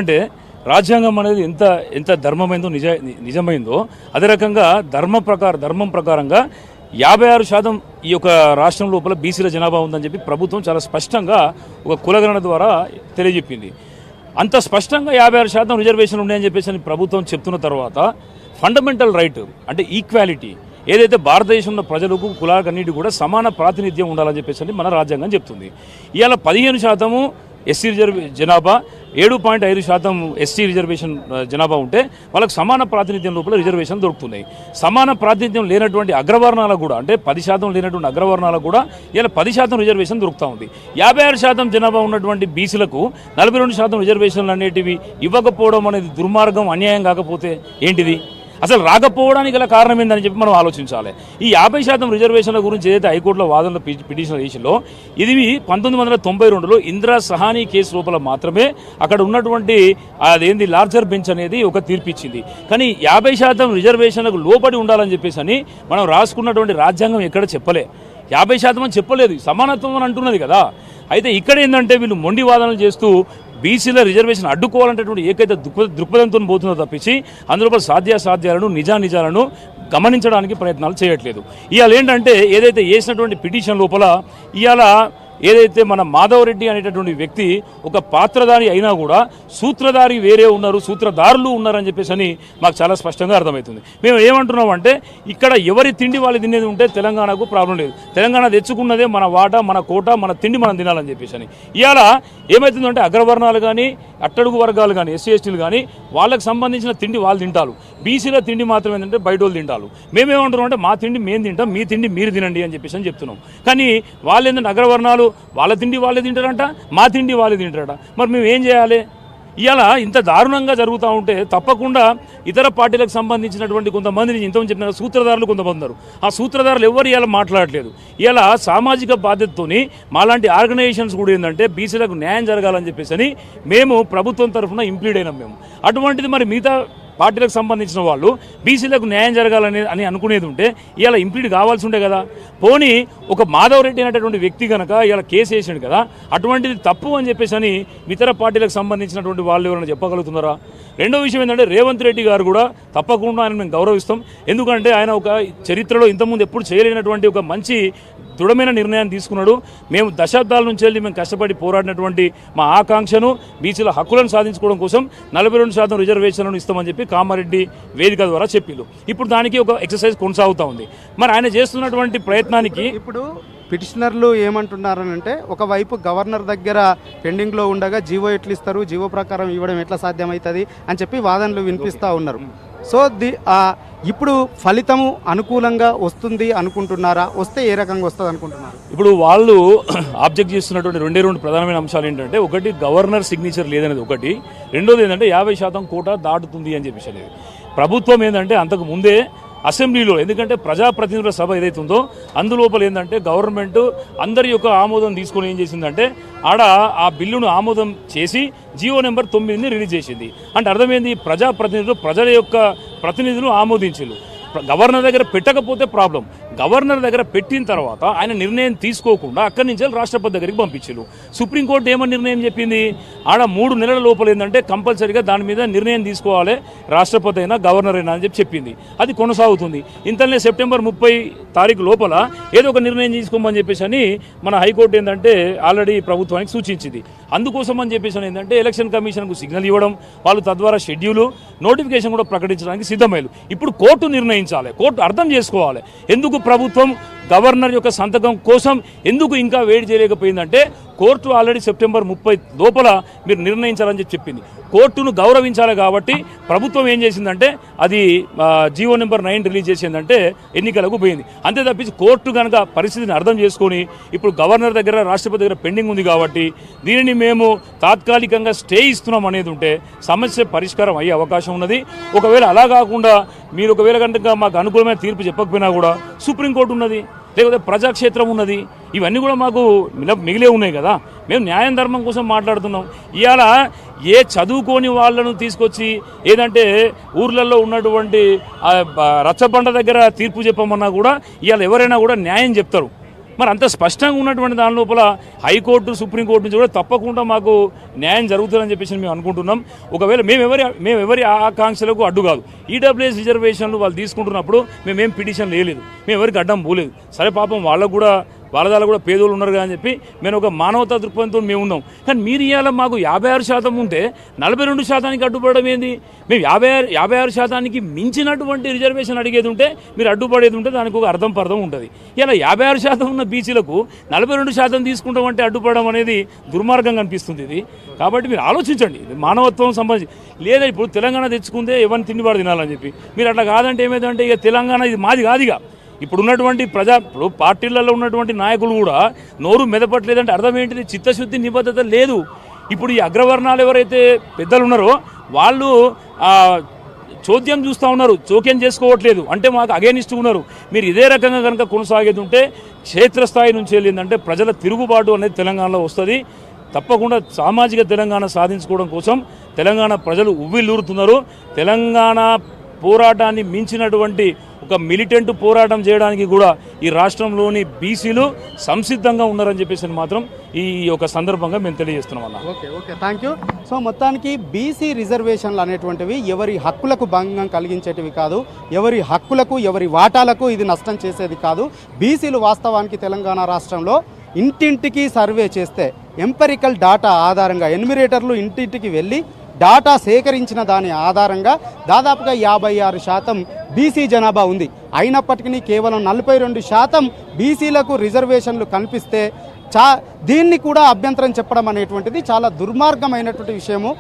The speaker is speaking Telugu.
అంటే రాజ్యాంగం అనేది ఎంత ఎంత ధర్మమైందో నిజమైందో అదే రకంగా ధర్మం ప్రకారంగా 56% ఈ యొక్క రాష్ట్రం లోపల బీసీల జనాభా ఉందని చెప్పి ప్రభుత్వం చాలా స్పష్టంగా ఒక కులగణన ద్వారా తెలియజెప్పింది. అంత స్పష్టంగా 56% రిజర్వేషన్ ఉన్నాయని చెప్పేసి ప్రభుత్వం చెప్తున్న తర్వాత ఫండమెంటల్ రైట్ అంటే ఈక్వాలిటీ ఏదైతే భారతదేశంలో ప్రజలకు కులాలన్నిటి కూడా సమాన ప్రాతినిధ్యం ఉండాలని చెప్పేసి మన రాజ్యాంగం చెప్తుంది. ఇవాళ 15% ఎస్సీ జనాభా 7.5% ఎస్టీ రిజర్వేషన్ జనాభా ఉంటే వాళ్ళకు సమాన ప్రాతినిధ్యం లోపల రిజర్వేషన్ దొరుకుతున్నాయి. సమాన ప్రాతినిధ్యం లేనటువంటి అగ్రవర్ణాలకు కూడా అంటే 10% లేనటువంటి అగ్రవర్ణాలకు కూడా ఇలా 10% రిజర్వేషన్ దొరుకుతూ ఉంది. 56% జనాభా ఉన్నటువంటి బీసీలకు 42% రిజర్వేషన్లు అనేటివి ఇవ్వకపోవడం అనేది దుర్మార్గం, అన్యాయం కాకపోతే ఏంటిది? అసలు రాకపోవడానికి గల కారణం ఏందని చెప్పి మనం ఆలోచించాలి. ఈ 50% రిజర్వేషన్ల గురించి ఏదైతే హైకోర్టులో వాదనలో పిటిషన్ వేసిందో ఇది 1992లో ఇందిరా సహానీ కేసు లోపల మాత్రమే అక్కడ ఉన్నటువంటి అదేంది లార్జర్ బెంచ్ అనేది ఒక తీర్పు ఇచ్చింది. కానీ 50% రిజర్వేషన్లకు లోబడి ఉండాలని చెప్పేసి అని మనం రాసుకున్నటువంటి రాజ్యాంగం ఎక్కడ చెప్పలే. 50% అని చెప్పలేదు, సమానత్వం అని అంటున్నది కదా. అయితే ఇక్కడ ఏంటంటే వీళ్ళు మొండి వాదనలు చేస్తూ బీసీల రిజర్వేషన్ అడ్డుకోవాలనేటువంటి ఏకైతే దృక్పథంతో పోతుందో తప్పించి అందులో సాధ్యాసాధ్యాలను నిజాలను గమనించడానికి ప్రయత్నాలు చేయట్లేదు. ఇవాళ ఏంటంటే ఏదైతే వేసినటువంటి పిటిషన్ లోపల ఇవాళ ఏదైతే మన మాధవరెడ్డి అనేటటువంటి వ్యక్తి ఒక పాత్రధారి అయినా కూడా సూత్రధారి వేరే ఉన్నారు, సూత్రధారులు ఉన్నారని చెప్పేసి అని మాకు చాలా స్పష్టంగా అర్థమవుతుంది. మేము ఏమంటున్నాం అంటే ఇక్కడ ఎవరి తిండి వాళ్ళు తినేది ఉంటే తెలంగాణకు ప్రాబ్లం లేదు. తెలంగాణ తెచ్చుకున్నదే మన వాటా, మన కోట, మన తిండి మనం తినాలని చెప్పేసి అని. ఇవాళ ఏమవుతుందంటే అగ్రవర్ణాలు కానీ అట్టడుగు వర్గాలు కానీ ఎస్సీ ఎస్టీలు కానీ వాళ్ళకి సంబంధించిన తిండి వాళ్ళు తింటారు, బీసీల తిండి మాత్రం ఏంటంటే బయట వాళ్ళు తింటారు. మేమేమంటున్నాం అంటే మా తిండి మేము తింటాం, మీ తిండి మీరు తినండి అని చెప్పేసి అని చెప్తున్నాం. కానీ వాళ్ళు ఏంటంటే అగ్రవర్ణాలు వాళ్ళ తిండి వాళ్ళే తింటారంట, మా తిండి వాళ్ళే తింటారట. మరి మేము ఏం చేయాలి? ఇవాళ ఇంత దారుణంగా జరుగుతూ ఉంటే తప్పకుండా ఇతర పార్టీలకు సంబంధించినటువంటి కొంతమందిని ఇంతమంది చెప్పిన సూత్రధారులు కొంతమంది ఉన్నారు. ఆ సూత్రధారులు ఎవరు ఇవాళ మాట్లాడట్లేదు. ఇవాళ సామాజిక బాధ్యతతోని మాలాంటి ఆర్గనైజేషన్స్ కూడా ఏంటంటే బీసీలకు న్యాయం జరగాలని చెప్పేసి మేము ప్రభుత్వం తరఫున ఇంప్లీడ్ అయినాం. మేము అటువంటిది మరి మిగతా పార్టీలకు సంబంధించిన వాళ్ళు బీసీలకు న్యాయం జరగాలని అనుకునేది ఉంటే ఇలా ఇంప్లీడ్ కావాల్సి ఉండే కదా. పోనీ ఒక మాధవరెడ్డి అనేటటువంటి వ్యక్తి కనుక ఇలా కేసు వేసాడు కదా, అటువంటిది తప్పు అని చెప్పేసి అని ఇతర పార్టీలకు సంబంధించినటువంటి వాళ్ళు ఎవరైనా చెప్పగలుగుతున్నారా? రెండో విషయం ఏంటంటే రేవంత్ రెడ్డి గారు కూడా తప్పకుండా ఆయన మేము గౌరవిస్తాం. ఎందుకంటే ఆయన ఒక చరిత్రలో ఇంతకుముందు ఎప్పుడు చేయలేనటువంటి ఒక మంచి దృఢమైన నిర్ణయాన్ని తీసుకున్నాడు. మేము దశాబ్దాల నుంచి వెళ్ళి మేము కష్టపడి పోరాడినటువంటి మా ఆకాంక్షను బీసీల హక్కులను సాధించుకోవడం కోసం 42% రిజర్వేషన్లను ఇస్తామని చెప్పి కామారెడ్డి వేదిక ద్వారా చెప్పిళ్ళు. ఇప్పుడు దానికి ఒక ఎక్సర్సైజ్ కొనసాగుతూ ఉంది. మరి ఆయన చేస్తున్నటువంటి ప్రయత్నానికి ఇప్పుడు పిటిషనర్లు ఏమంటున్నారనంటే ఒకవైపు గవర్నర్ దగ్గర పెండింగ్లో ఉండగా జీవో ఎట్లు ఇస్తారు, జీవో ప్రకారం ఇవ్వడం ఎట్లా సాధ్యమవుతుంది అని చెప్పి వాదనలు వినిపిస్తూ ఉన్నారు. సో ఇప్పుడు ఫలితము అనుకూలంగా వస్తుంది అనుకుంటున్నారా? వస్తే ఏ రకంగా వస్తుంది అనుకుంటున్నారు? ఇప్పుడు వాళ్ళు ఆబ్జెక్ట్ చేస్తున్నటువంటి రెండు ప్రధానమైన అంశాలు ఏంటంటే ఒకటి గవర్నర్ సిగ్నేచర్ లేదనేది ఒకటి, రెండోది ఏంటంటే 50% కోటా దాటుతుంది అని చెప్పేసి అనేది. ప్రభుత్వం ఏంటంటే అంతకు ముందే అసెంబ్లీలో ఎందుకంటే ప్రజాప్రతినిధుల సభ ఏదైతే ఉందో అందులోపల ఏంటంటే గవర్నమెంట్ అందరి యొక్క ఆమోదం తీసుకొని ఏం చేసిందంటే ఆడ ఆ బిల్లును ఆమోదం చేసి జీవో నెంబర్ 9ని రిలీజ్ చేసింది. అంటే అర్థమైంది ప్రజాప్రతినిధులు ప్రజల యొక్క ప్రతినిధులు ఆమోదించారు. గవర్నర్ దగ్గర పెట్టకపోతే ప్రాబ్లం, గవర్నర్ దగ్గర పెట్టిన తర్వాత ఆయన నిర్ణయం తీసుకోకుండా అక్కడి నుంచి రాష్ట్రపతి దగ్గరికి పంపించారు. సుప్రీంకోర్టు ఏమని నిర్ణయం చెప్పింది? ఆడ 3 నెలల లోపల ఏంటంటే కంపల్సరీగా దాని మీద నిర్ణయం తీసుకోవాలి రాష్ట్రపతి అయినా గవర్నర్ అయినా అని చెప్పి చెప్పింది. అది కొనసాగుతుంది. ఇంతనే సెప్టెంబర్ 30 లోపల ఏదో ఒక నిర్ణయం తీసుకోమని చెప్పేసి అని మన హైకోర్టు ఏంటంటే ఆల్రెడీ ప్రభుత్వానికి సూచించింది. అందుకోసం అని చెప్పేసి ఏంటంటే ఎలక్షన్ కమిషన్కు సిగ్నల్ ఇవ్వడం, వాళ్ళు తద్వారా షెడ్యూలు నోటిఫికేషన్ కూడా ప్రకటించడానికి సిద్ధమయ్యారు. ఇప్పుడు కోర్టు నిర్ణయించాలి, కోర్టు అర్థం చేసుకోవాలి ఎందుకు ప్రభుత్వం గవర్నర్ యొక్క సంతకం కోసం ఎందుకు ఇంకా వెయిట్ చేయలేకపోయిందంటే కోర్టు ఆల్రెడీ సెప్టెంబర్ 30 లోపల మీరు నిర్ణయించాలని చెప్పింది. కోర్టును గౌరవించాలి కాబట్టి ప్రభుత్వం ఏం చేసిందంటే అది జీవో నెంబర్ 9 రిలీజ్ చేసిందంటే ఎన్నికలకు పోయింది. అంతే తప్పించి కోర్టు కనుక పరిస్థితిని అర్థం చేసుకొని ఇప్పుడు గవర్నర్ దగ్గర రాష్ట్రపతి దగ్గర పెండింగ్ ఉంది కాబట్టి దీనిని మేము తాత్కాలికంగా స్టే ఇస్తున్నాం అనేది ఉంటే సమస్య పరిష్కారం అయ్యే అవకాశం ఉన్నది. ఒకవేళ అలా కాకుండా మీరు ఒకవేళ కనుక మాకు అనుకూలమైన తీర్పు చెప్పకపోయినా కూడా సుప్రీంకోర్టు ఉన్నది, లేకపోతే ప్రజాక్షేత్రం ఉన్నది, ఇవన్నీ కూడా మాకు మిగిలే ఉన్నాయి కదా. మేము న్యాయం ధర్మం కోసం మాట్లాడుతున్నాం. ఇవాళ ఏ చదువుకోని వాళ్ళను తీసుకొచ్చి ఏదంటే ఊర్లలో ఉన్నటువంటి రచ్చబండ దగ్గర తీర్పు చెప్పమన్నా కూడా ఇవాళ ఎవరైనా కూడా న్యాయం చెప్తారు. మరి అంత స్పష్టంగా ఉన్నటువంటి దాని లోపల హైకోర్టు సుప్రీంకోర్టు నుంచి కూడా తప్పకుండా మాకు న్యాయం జరుగుతుందని చెప్పేసి మేము అనుకుంటున్నాం. ఒకవేళ మేము ఎవరి ఆకాంక్షలకు అడ్డు కాదు. ఈడబ్ల్యూఎస్ రిజర్వేషన్లు వాళ్ళు తీసుకుంటున్నప్పుడు మేమేం పిటిషన్ లేదు, మేము ఎవరికి అడ్డం పోలేదు. సరే పాపం వాళ్ళకు కూడా వాళ్ళ కూడా పేదోళ్ళు ఉన్నారు కదా అని చెప్పి మేము ఒక మానవతా దృక్పథంతో మేము ఉన్నాం. కానీ మీరు ఇవాళ మాకు 56% ఉంటే 42% అడ్డుపడడం ఏంది? మేము 56% మించినటువంటి రిజర్వేషన్ అడిగేది ఉంటే మీరు అడ్డుపడేది ఉంటే దానికి ఒక అర్థం పర్థం ఉంటుంది. ఇలా 56% ఉన్న బీసీలకు 42% తీసుకుంటామంటే అడ్డుపడడం అనేది దుర్మార్గంగా అనిపిస్తుంది ఇది. కాబట్టి మీరు ఆలోచించండి, మానవత్వం సంబంధించి లేదా ఇప్పుడు తెలంగాణ తెచ్చుకుందే ఎవరిని తిండివాడు తినాలని చెప్పి మీరు అట్లా కాదంటే ఏమైందంటే ఇక తెలంగాణ ఇది మాది కాదుగా. ఇప్పుడు ఉన్నటువంటి ఇప్పుడు పార్టీలలో ఉన్నటువంటి నాయకులు కూడా నోరు మెదపట్లేదంటే అర్థం ఏంటిది? చిత్తశుద్ధి నిబద్ధత లేదు. ఇప్పుడు ఈ అగ్రవర్ణాలు ఎవరైతే పెద్దలు ఉన్నారో వాళ్ళు చోద్యం చూస్తూ ఉన్నారు, చోక్యం చేసుకోవట్లేదు, అంటే మాకు అగేనిస్ట్ ఉన్నారు. మీరు ఇదే రకంగా కనుక కొనసాగేది ఉంటే క్షేత్రస్థాయి నుంచి వెళ్ళిందంటే ప్రజల తిరుగుబాటు అనేది తెలంగాణలో వస్తుంది. తప్పకుండా సామాజిక తెలంగాణ సాధించుకోవడం కోసం తెలంగాణ ప్రజలు ఉవ్విల్లూరుతున్నారు. తెలంగాణ పోరాటాన్ని మించినటువంటి ఒక మిలిటెంట్ పోరాటం చేయడానికి కూడా ఈ రాష్ట్రంలోని బీసీలు సంసిద్ధంగా ఉన్నారని చెప్పేసి మాత్రం ఈ యొక్క సందర్భంగా మేము తెలియజేస్తున్నాం అన్న. Okay thank you. సో మొత్తానికి బీసీ రిజర్వేషన్లు అనేటువంటివి ఎవరి హక్కులకు భంగం కలిగించేటివి కాదు, ఎవరి హక్కులకు ఎవరి వాటాలకు ఇది నష్టం చేసేది కాదు. బీసీలు వాస్తవానికి తెలంగాణ రాష్ట్రంలో ఇంటింటికి సర్వే చేస్తే ఎంపెరికల్ డాటా ఆధారంగా ఎన్యూమరేటర్లు ఇంటింటికి వెళ్ళి డాటా సేకరించిన దాని ఆధారంగా దాదాపుగా 56% బీసీ జనాభా ఉంది. అయినప్పటికీ కేవలం 42% బీసీలకు రిజర్వేషన్లు కల్పిస్తే దీన్ని కూడా అభ్యంతరం చెప్పడం అనేటువంటిది చాలా దుర్మార్గమైనటువంటి విషయము.